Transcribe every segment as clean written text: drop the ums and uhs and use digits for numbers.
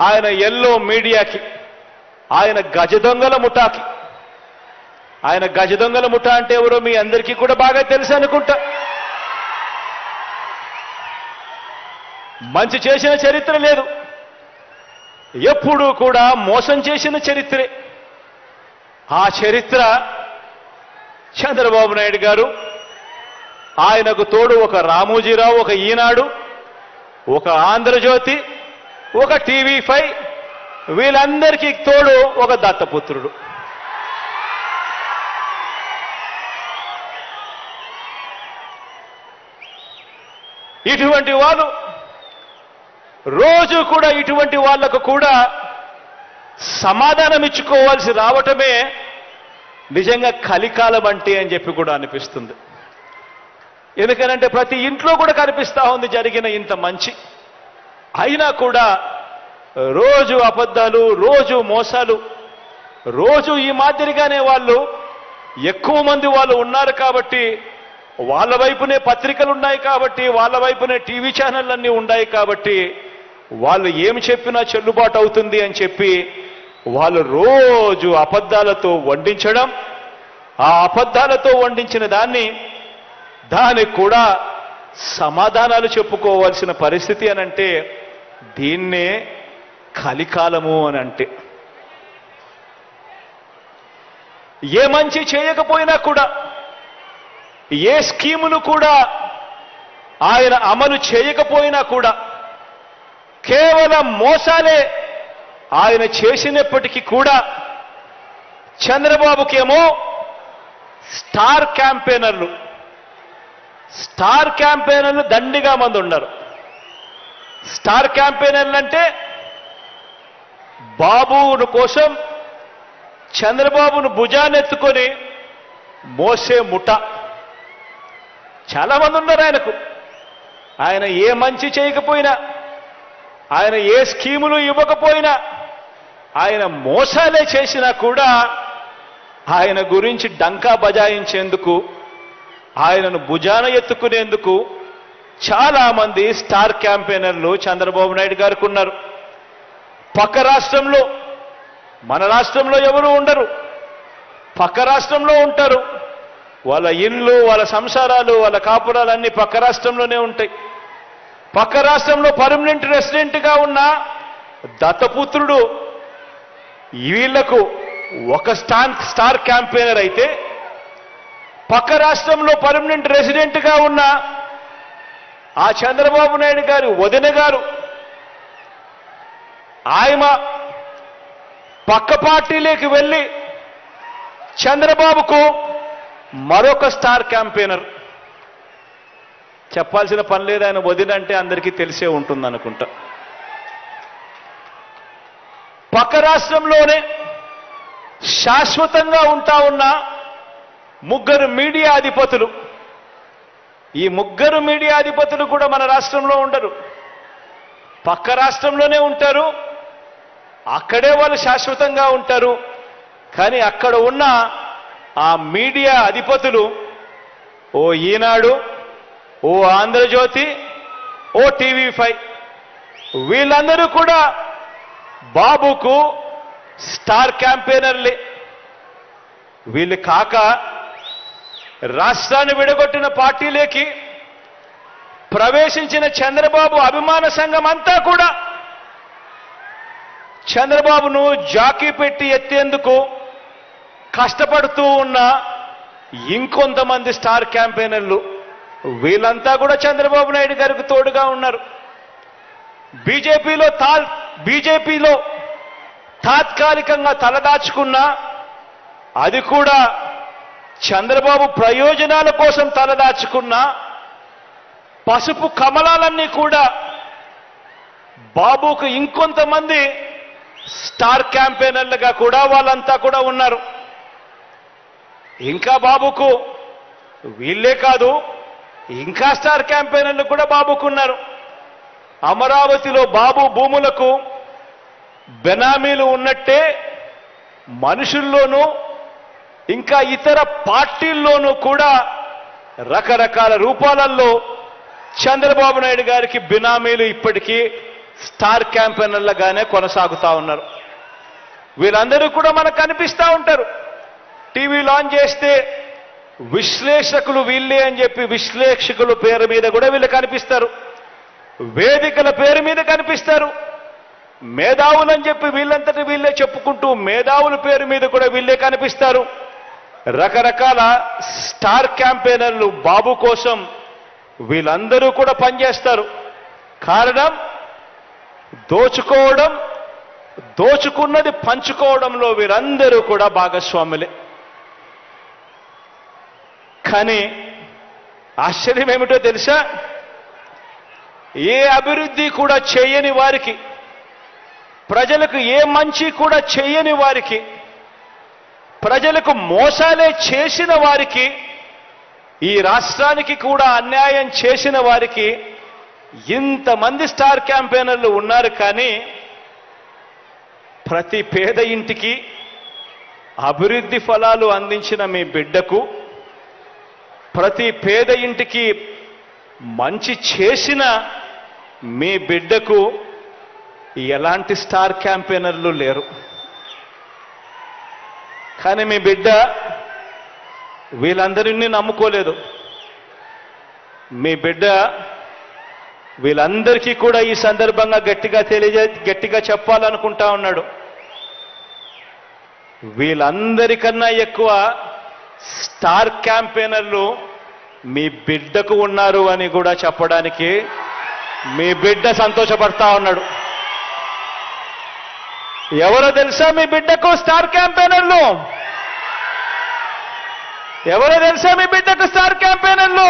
ఆయన ఎల్లో మీడియాకి, ఆయన గజ దొంగల ముఠాకి. ఆయన గజ దొంగల ముఠా అంటే ఎవరో మీ అందరికీ కూడా బాగా తెలుసు అనుకుంటా. మంచి చేసిన చరిత్ర లేదు, ఎప్పుడూ కూడా మోసం చేసిన చరిత్రే. ఆ చరిత్ర చంద్రబాబు నాయుడు గారు, ఆయనకు తోడు ఒక రామోజీరావు, ఒక ఈనాడు, ఒక ఆంధ్రజ్యోతి, ఒక టీవీ5, వీళ్ళందరికీ తోడు ఒక దత్తపుత్రుడు. ఇటువంటి వాళ్ళు రోజు కూడా ఇటువంటి వాళ్లకు కూడా సమాధానం ఇచ్చుకోవాల్సి రావటమే నిజంగా కలికాలం అంటే అని చెప్పి కూడా అనిపిస్తుంది. ఎందుకనంటే ప్రతి ఇంట్లో కూడా కనిపిస్తా ఉంది జరిగిన ఇంత మంచి, అయినా కూడా రోజు అబద్ధాలు, రోజు మోసాలు, రోజు ఈ మాదిరిగానే వాళ్ళు ఎక్కువ మంది వాళ్ళు ఉన్నారు కాబట్టి, వాళ్ళ వైపునే పత్రికలు ఉన్నాయి కాబట్టి, వాళ్ళ వైపునే టీవీ ఛానళ్ళన్నీ ఉన్నాయి కాబట్టి, వాళ్ళు ఏమి చెప్పినా చెల్లుబాటు అవుతుంది అని చెప్పి వాళ్ళు రోజు అబద్ధాలతో వండించడం, ఆ అబద్ధాలతో వండించిన దానికి కూడా సమాధానాలు చెప్పుకోవాల్సిన పరిస్థితి అనంటే దీన్నే కలికాలము అని అంటే. ఏ మంచి చేయకపోయినా కూడా, ఏ స్కీములు కూడా ఆయన అమలు చేయకపోయినా కూడా, కేవలం మోసాలే ఆయన చేసినప్పటికీ కూడా చంద్రబాబుకేమో స్టార్ క్యాంపెయినర్లు దండిగా మంది ఉన్నారు. స్టార్ క్యాంపెయినర్లు అంటే బాబును కోసం చంద్రబాబును భుజానెత్తుకొని మోసే ముఠ చాలా మంది ఉన్నారు ఆయనకు. ఆయన ఏ మంచి చేయకపోయినా, ఆయన ఏ స్కీములు ఇవ్వకపోయినా, ఆయన మోసాలే చేసినా కూడా ఆయన గురించి డంకా బజాయించేందుకు, ఆయనను భుజాన ఎత్తుకునేందుకు చాలా మంది స్టార్ క్యాంపెయినర్లు చంద్రబాబు నాయుడు గారికి ఉన్నారు. పక్క రాష్ట్రంలో, మన రాష్ట్రంలో ఎవరు ఉండరు, పక్క రాష్ట్రంలో ఉంటారు. వాళ్ళ ఇళ్ళు, వాళ్ళ సంసారాలు, వాళ్ళ కాపురాలన్నీ పక్క రాష్ట్రంలోనే ఉంటాయి. పక్క రాష్ట్రంలో పర్మనెంట్ రెసిడెంట్గా ఉన్న దత్తపుత్రుడు వీళ్లకు ఒక స్టార్ క్యాంపెయినర్ అయితే, పక్క రాష్ట్రంలో పర్మనెంట్ రెసిడెంట్గా ఉన్న ఆ చంద్రబాబు నాయుడు గారి వదిన గారు, ఆయన పక్క పార్టీలోకి వెళ్ళి చంద్రబాబుకు మరొక స్టార్ క్యాంపెయినర్. చెప్పాల్సిన పని లేదు, ఆయన వదిన అంటే అందరికీ తెలిసే ఉంటుంది అనుకుంటా. పక్క రాష్ట్రంలోనే శాశ్వతంగా ఉంటా ఉన్న ముగ్గురు మీడియా అధిపతులు, ఈ ముగ్గురు మీడియా అధిపతులు కూడా మన రాష్ట్రంలో ఉండరు, పక్క రాష్ట్రంలోనే ఉంటారు. అక్కడే వాళ్ళు శాశ్వతంగా ఉంటారు. కానీ అక్కడ ఉన్న ఆ మీడియా అధిపతులు, ఓ ఈనాడు, ఓ ఆంధ్రజ్యోతి, ఓ టీవీ5, వీళ్ళందరూ కూడా బాబుకు స్టార్ క్యాంపెయినర్లే. వీళ్ళు కాక రాష్ట్రాన్ని విడగొట్టిన పార్టీలోకి ప్రవేశించిన చంద్రబాబు అభిమాన సంఘం అంతా కూడా చంద్రబాబును జాకీ పెట్టి ఎత్తేందుకు కష్టపడుతూ ఉన్న ఇంకొంతమంది స్టార్ క్యాంపెయినర్లు, వీళ్ళంతా కూడా చంద్రబాబు నాయుడు గారికి తోడుగా ఉన్నారు. బీజేపీలో తాత్కాలికంగా తలదాచుకున్నా, అది కూడా చంద్రబాబు ప్రయోజనాల కోసం తలదాచుకున్నా, పసుపు కమలాలన్నీ కూడా బాబుకు ఇంకొంతమంది స్టార్ క్యాంపెయినర్లుగా కూడా వాళ్ళంతా కూడా ఉన్నారు. ఇంకా బాబుకు వీళ్ళే కాదు, ఇంకా స్టార్ క్యాంపెయినర్లు కూడా బాబుకున్నారు. అమరావతిలో బాబు భూములకు బెనామీలు ఉన్నట్టే మనుషుల్లోనూ ఇంకా ఇతర పార్టీల్లోనూ కూడా రకరకాల రూపాలలో చంద్రబాబు నాయుడు గారికి బినామీలు ఇప్పటికీ స్టార్ క్యాంపెయినర్లుగానే కొనసాగుతా ఉన్నారు. వీళ్ళందరూ కూడా మనకు కనిపిస్తూ ఉంటారు. టీవీలో ఆన్ చేస్తే విశ్లేషకులు వీళ్ళే అని చెప్పి విశ్లేషకుల పేరు మీద కూడా వీళ్ళు కనిపిస్తారు. వేదికల పేరు మీద కనిపిస్తారు. మేధావులు అని చెప్పి వీళ్ళంతటి వీళ్ళే చెప్పుకుంటూ మేధావుల పేరు మీద కూడా వీళ్ళే కనిపిస్తారు. రకరకాల స్టార్ క్యాంపెయినర్లు బాబు కోసం వీళ్ళందరూ కూడా పనిచేస్తారు. కారణం దోచుకోవడం, దోచుకున్నది పంచుకోవడంలో వీరందరూ కూడా భాగస్వాములే. కానీ ఆశ్చర్యం ఏమిటో తెలుసా? ఏ అభివృద్ధి కూడా చేయని వారికి, ప్రజలకు ఏ మంచి కూడా చేయని వారికి, ప్రజలకు మోసాలే చేసిన వారికి, ఈ రాష్ట్రానికి కూడా అన్యాయం చేసిన వారికి ఇంతమంది స్టార్ క్యాంపెయినర్లు ఉన్నారు. కానీ ప్రతి పేద ఇంటికి అభివృద్ధి ఫలాలు అందించిన మీ బిడ్డకు, ప్రతి పేద ఇంటికి మంచి చేసిన మీ బిడ్డకు ఎలాంటి స్టార్ క్యాంపెయినర్లు లేరు. కానీ మీ బిడ్డ వీళ్ళందరినీ నమ్ముకోలేదు. మీ బిడ్డ వీళ్ళందరికీ కూడా ఈ సందర్భంగా గట్టిగా చెప్పాలనుకుంటా ఉన్నాడు. వీళ్ళందరికన్నా ఎక్కువ స్టార్ క్యాంపెయినర్లు మీ బిడ్డకు ఉన్నారు అని కూడా చెప్పడానికి మీ బిడ్డ సంతోషపడతా ఉన్నాడు. ఎవరో తెలుసా మీ బిడ్డకు స్టార్ క్యాంపెయినర్లు? ఎవరో తెలుసా మీ బిడ్డకు స్టార్ క్యాంపెయినర్లు?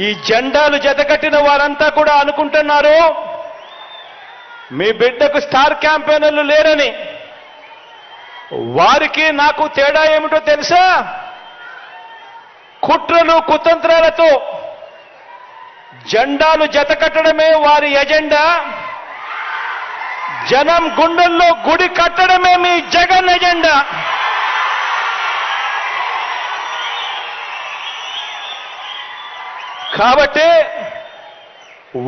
ఈ జెండాలు జతకట్టిన వారంతా కూడా అనుకుంటున్నారు మీ బిడ్డకు స్టార్ క్యాంపెయినర్లు లేరని. వారికి నాకు తేడా ఏమిటో తెలుసా? కుట్రలు కుతంత్రాలతో జెండాలు జతకట్టడమే వారి ఎజెండా. జనం గుండెల్లో గుడి కట్టడమే మీ జగన్ ఎజెండా. కాబట్టి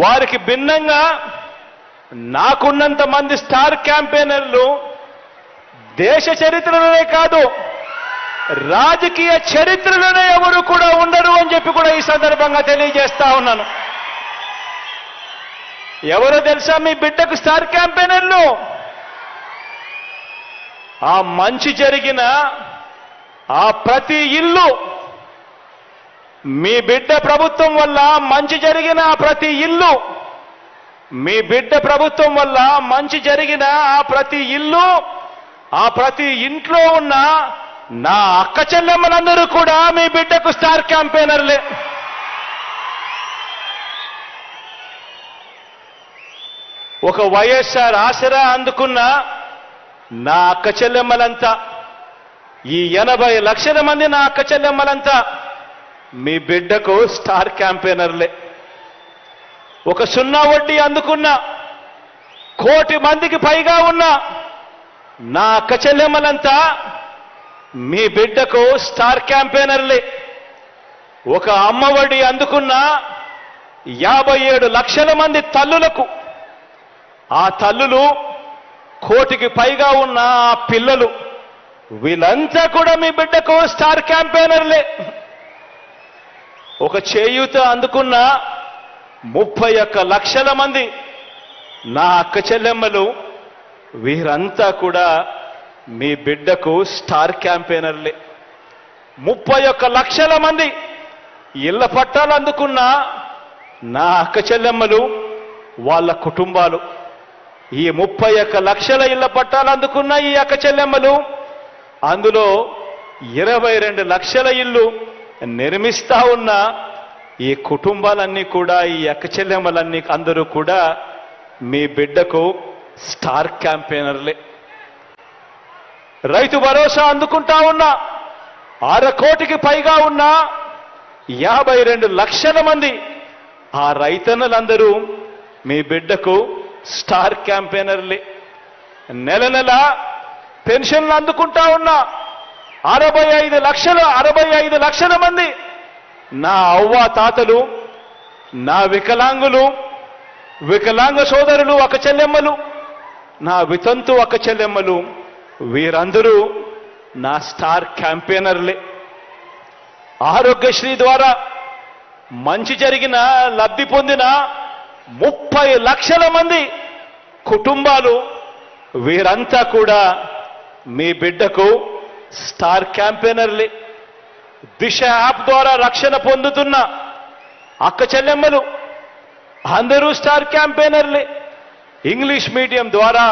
వారికి భిన్నంగా నాకున్నంత మంది స్టార్ క్యాంపెయినర్లు దేశ చరిత్రలోనే కాదు, రాజకీయ చరిత్రలోనే ఎవరు కూడా ఉండరు అని చెప్పి కూడా ఈ సందర్భంగా తెలియజేస్తా ఉన్నాను. ఎవరో తెలుసా మీ బిడ్డకు స్టార్ క్యాంపెయినర్లు? ఆ మంచి జరిగిన ఆ ప్రతి ఇల్లు, మీ బిడ్డ ప్రభుత్వం వల్ల మంచి జరిగిన ఆ ప్రతి ఇల్లు, మీ బిడ్డ ప్రభుత్వం వల్ల మంచి జరిగిన ఆ ప్రతి ఇల్లు, ఆ ప్రతి ఇంట్లో ఉన్న నా అక్క చెల్లెమ్మలందరూ కూడా మీ బిడ్డకు స్టార్ క్యాంపెయినర్లే. ఒక వైఎస్ఆర్ ఆసరా అందుకున్న నా అక్క చెల్లెమ్మలంతా, ఈ 80 లక్షల మంది నా అక్క చెల్లెమ్మలంతా మీ బిడ్డకు స్టార్ క్యాంపెయినర్లే. ఒక 0 వడ్డీ అందుకున్న 1 కోటి మందికి పైగా ఉన్న నా అక్క చెల్లెమ్మలంతా మీ బిడ్డకు స్టార్ క్యాంపెయినర్లే. ఒక అమ్మ ఒడి అందుకున్న 57 లక్షల మంది తల్లులకు, ఆ తల్లులు 1 కోటికి పైగా ఉన్న ఆ పిల్లలు, వీళ్ళంతా కూడా మీ బిడ్డకు స్టార్ క్యాంపెయినర్లే. ఒక చేయూత అందుకున్న 31 లక్షల మంది నా అక్క చెల్లెమ్మలు, వీరంతా కూడా మీ బిడ్డకు స్టార్ క్యాంపెయినర్లే. 31 లక్షల మంది ఇళ్ల పట్టాలు అందుకున్న నా అక్క చెల్లెమ్మలు, వాళ్ళ కుటుంబాలు, ఈ 31 లక్షల ఇళ్ల పట్టాలు అందుకున్న ఈ అక్క చెల్లెమ్మలు, అందులో 22 లక్షల ఇల్లు నిర్మిస్తా ఉన్న ఈ కుటుంబాలన్నీ కూడా, ఈ అక్క చెల్లెమ్మలన్నీ అందరూ కూడా మీ బిడ్డకు స్టార్ క్యాంపెయినర్లే. రైతు భరోసా అందుకుంటా ఉన్న 6 కోటికి పైగా ఉన్న 52 లక్షల మంది ఆ రైతన్నలందరూ మీ బిడ్డకు స్టార్ క్యాంపెయినర్లే. నెల నెల పెన్షన్లు అందుకుంటా ఉన్న 65 లక్షల మంది నా అవ్వ తాతలు, నా వికలాంగులు, వికలాంగ సోదరులు అక్క చెల్లెమ్మలు, నా వితంతు అక్క చెల్లెమ్మలు, వీరందరూ నా స్టార్ క్యాంపెయినర్లే. ఆరోగ్యశ్రీ ద్వారా మంచి జరిగిన, లబ్ధి పొందిన 30 లక్షల మంది కుటుంబాలు, వీరంతా కూడా మీ బిడ్డకు స్టార్ క్యాంపెయినర్లే. దిశ యాప్ ద్వారా రక్షణ పొందుతున్న అక్క చెల్లెమ్మలు అందరూ స్టార్ క్యాంపెయినర్లే. ఇంగ్లీష్ మీడియం ద్వారా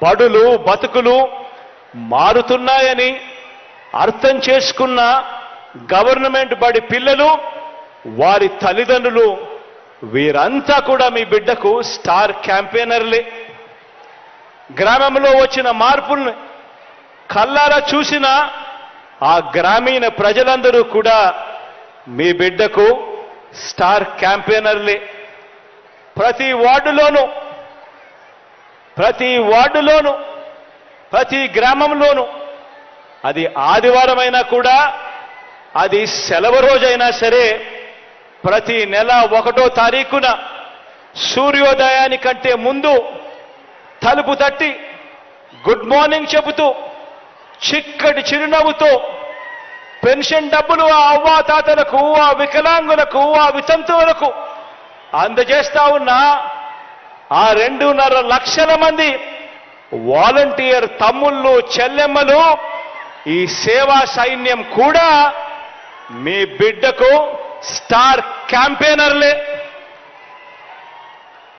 బడులు బతుకులు మారుతున్నాయని అర్థం చేసుకున్న గవర్నమెంట్ బడి పిల్లలు, వారి తల్లిదండ్రులు, వీరంతా కూడా మీ బిడ్డకు స్టార్ క్యాంపెయినర్లే. గ్రామంలో వచ్చిన మార్పుల్ని కళ్ళారా చూసిన ఆ గ్రామీణ ప్రజలందరూ కూడా మీ బిడ్డకు స్టార్ క్యాంపెయినర్లే. ప్రతి వార్డులోనూ, ప్రతి గ్రామంలోనూ, అది ఆదివారం అయినా కూడా, అది సెలవు రోజైనా సరే, ప్రతి నెల 1వ తారీఖున సూర్యోదయానికంటే ముందు తలుపు తట్టి గుడ్ మార్నింగ్ చెబుతూ, చిక్కటి చిరునవ్వుతో పెన్షన్ డబ్బులు ఆ అవ్వాతాతలకు, ఆ వికలాంగులకు, ఆ వితంతువులకు అందజేస్తా ఉన్న ఆ 2.5 లక్షల మంది వాలంటీర్ తమ్ముళ్ళు, చెల్లెమ్మలు, ఈ సేవా సైన్యం కూడా మీ బిడ్డకు స్టార్ క్యాంపెయినర్లే.